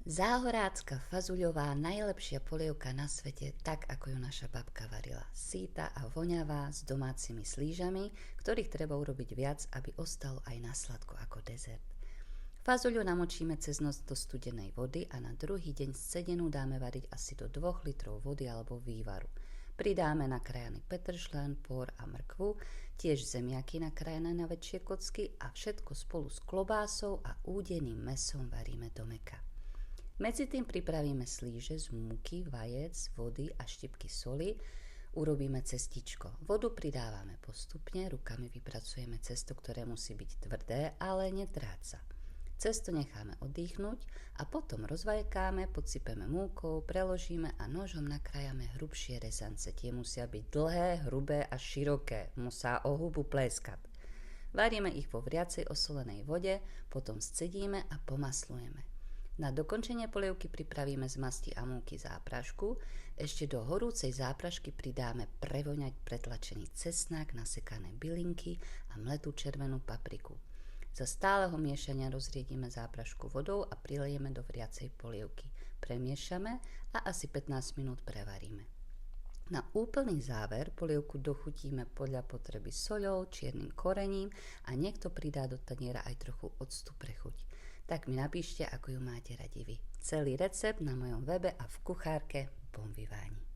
Záhorácka fazuľová, najlepšia polievka na svete, tak ako ju naša babka varila. Sýta a voňavá, s domácimi slížami, ktorých treba urobiť viac, aby ostalo aj na sladko ako dezert. Fazuľu namočíme cez noc do studenej vody a na druhý deň scedenú dáme variť asi do 2 litrov vody alebo vývaru. Pridáme nakrájaný petršľan, pór a mrkvu, tiež zemiaky nakrájané na väčšie kocky a všetko spolu s klobásou a údeným mäsom varíme do mäka. Medzi tým pripravíme slíže z múky, vajec, vody a štipky soli. Urobíme cestičko. Vodu pridávame postupne, rukami vypracujeme cesto, ktoré musí byť tvrdé, ale netráca. Cesto necháme oddychnúť a potom rozvajkáme, podsypeme múkou, preložíme a nožom nakrájame hrubšie rezance. Tie musia byť dlhé, hrubé a široké, musá o hubu pléskať. Varíme ich vo vriacej osolenej vode, potom scedíme a pomaslujeme. Na dokončenie polievky pripravíme z masti a múky záprašku. Ešte do horúcej záprašky pridáme prevoňať pretlačený cesnak, nasekané bylinky a mletú červenú papriku. Za stáleho miešania rozriedíme záprašku vodou a prilejeme do vriacej polievky. Premiešame a asi 15 minút prevaríme. Na úplný záver polievku dochutíme podľa potreby soľou, čiernym korením a niekto pridá do taniera aj trochu octu pre chuť. Tak mi napíšte, ako ju máte radi vy. Celý recept na mojom webe a v kuchárke Bon Vivani.